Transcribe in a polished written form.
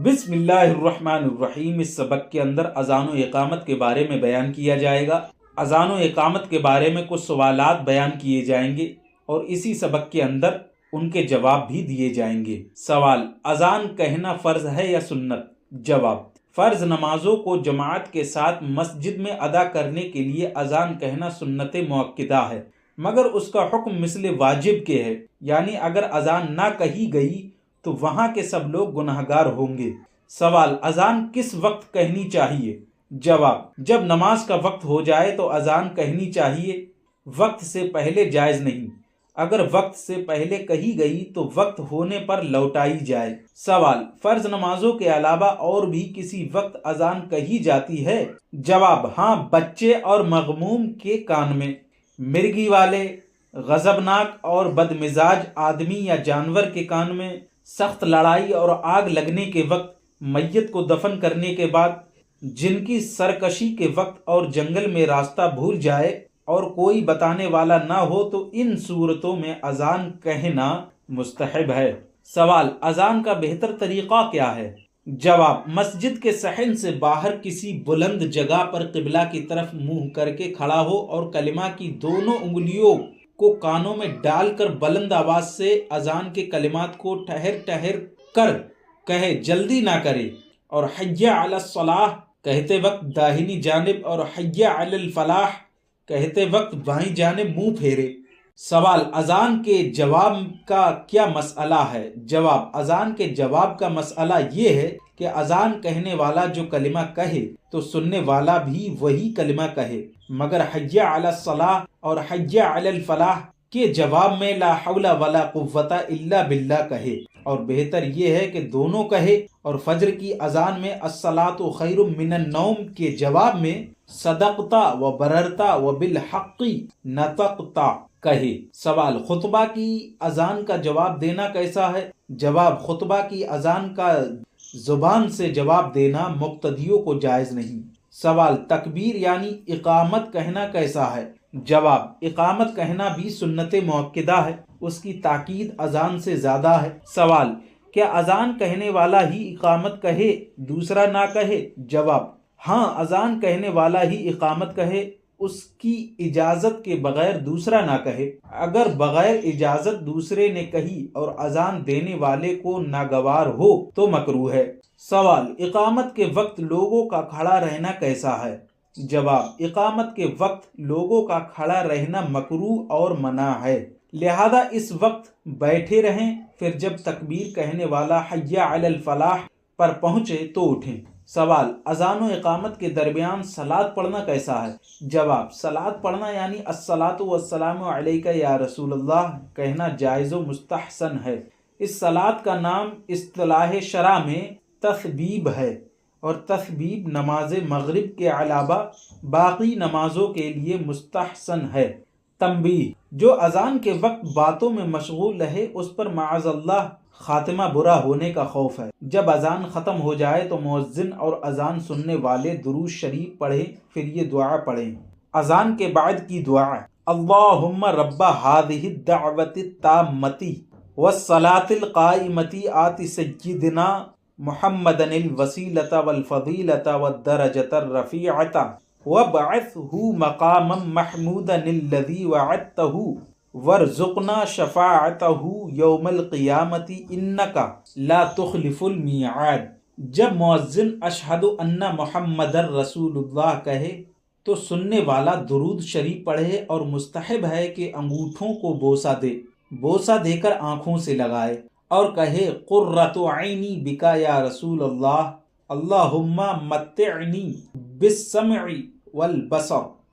بسم اللہ الرحمن الرحیم۔ اس سبق کے اندر اذان و اقامت کے بارے میں بیان کیا جائے گا۔ اذان و اقامت کے بارے میں کچھ سوالات بیان کیے جائیں گے اور اسی سبق کے اندر ان کے جواب بھی دیے جائیں گے۔ سوال: اذان کہنا فرض ہے یا سنت؟ جواب: فرض نمازوں کو جماعت کے ساتھ مسجد میں ادا کرنے کے لیے اذان کہنا سنت مؤکدہ ہے، مگر اس کا حکم مثل واجب کے ہے، یعنی اگر اذان نہ کہی گئی تو وہاں کے سب لوگ گناہگار ہوں گے۔ سوال: اذان کس وقت کہنی چاہیے؟ جواب: جب نماز کا وقت ہو جائے تو اذان کہنی چاہیے، وقت سے پہلے جائز نہیں۔ اگر وقت سے پہلے کہی گئی تو وقت ہونے پر لوٹائی جائے۔ سوال: فرض نمازوں کے علاوہ اور بھی کسی وقت اذان کہی جاتی ہے؟ جواب: ہاں، بچے اور مغموم کے کان میں، مرگی والے، غضبناک اور بدمزاج آدمی یا جانور کے کان میں، سخت لڑائی اور آگ لگنے کے وقت، میت کو دفن کرنے کے بعد، جن کی سرکشی کے وقت اور جنگل میں راستہ بھول جائے اور کوئی بتانے والا نہ ہو تو ان صورتوں میں اذان کہنا مستحب ہے۔ سوال: اذان کا بہتر طریقہ کیا ہے؟ جواب: مسجد کے صحن سے باہر کسی بلند جگہ پر قبلہ کی طرف منہ کر کے کھڑا ہو اور کلمہ کی دونوں انگلیوں کو کانوں میں ڈال کر بلند آواز سے اذان کے کلمات کو ٹھہر ٹھہر کر کہے، جلدی نہ کرے، اور حی علی الصلاح کہتے وقت داہنی جانب اور حی علی الفلاح کہتے وقت بائیں جانب منہ پھیرے۔ سوال: اذان کے جواب کا کیا مسئلہ ہے؟ جواب: اذان کے جواب کا مسئلہ یہ ہے کہ اذان کہنے والا جو کلمہ کہے تو سننے والا بھی وہی کلمہ کہے، مگر حی علی الصلاح اور حی علی الفلاح کے جواب میں لا حول ولا قوت الا باللہ کہے، اور بہتر یہ ہے کہ دونوں کہے، اور فجر کی اذان میں الصلاۃ خیر من النوم کے جواب میں صدقتا و بررتا و بالحق نطقتا کہے۔ سوال: خطبہ کی اذان کا جواب دینا کیسا ہے؟ جواب: خطبہ کی اذان کا زبان سے جواب دینا مقتدیوں کو جائز نہیں۔ سوال: تکبیر یعنی اقامت کہنا کیسا ہے؟ جواب: اقامت کہنا بھی سنت مؤکدہ ہے، اس کی تاکید اذان سے زیادہ ہے۔ سوال: کیا اذان کہنے والا ہی اقامت کہے، دوسرا نہ کہے؟ جواب: ہاں، اذان کہنے والا ہی اقامت کہے، اس کی اجازت کے بغیر دوسرا نہ کہے۔ اگر بغیر اجازت دوسرے نے کہی اور اذان دینے والے کو ناگوار ہو تو مکروہ ہے۔ سوال: اقامت کے وقت لوگوں کا کھڑا رہنا کیسا ہے؟ جواب: اقامت کے وقت لوگوں کا کھڑا رہنا مکروہ اور منع ہے، لہذا اس وقت بیٹھے رہیں، پھر جب تکبیر کہنے والا حی علی الفلاح پر پہنچے تو اٹھیں۔ سوال: اذان و اقامت کے درمیان صلاۃ پڑھنا کیسا ہے؟ جواب: صلاۃ پڑھنا یعنی الصلاۃ والسلام علیک یا رسول اللہ کہنا جائز و مستحسن ہے۔ اس صلاۃ کا نام اصطلاح شرع میں تثبیب ہے، اور تثبیب نماز مغرب کے علاوہ باقی نمازوں کے لیے مستحسن ہے۔ تنبیہ: جو اذان کے وقت باتوں میں مشغول رہے اس پر معاذ اللہ خاتمہ برا ہونے کا خوف ہے۔ جب اذان ختم ہو جائے تو مؤذن اور اذان سننے والے درود شریف پڑھیں، پھر یہ دعا پڑھیں۔ اذان کے بعد کی دعا: اللہم رب ہذہ الدعوۃ التامۃ والصلاۃ القائمۃ آت سیدنا محمدا الوسیلۃ والفضیلۃ والدرجۃ الرفیعۃ وابعثہ مقاما محمودا الذی وعدتہ وارزقنا شفاعتہ یوم القیامۃ انک لا تخلف المیعاد۔ جب مؤذن اشہد ان محمد رسول اللہ کہے تو سننے والا درود شریف پڑھے، اور مستحب ہے کہ انگوٹھوں کو بوسہ دے کر آنکھوں سے لگائے اور کہے قرۃ عینی بک یا رسول اللہ، اللہم متعنی بالسمع والبصر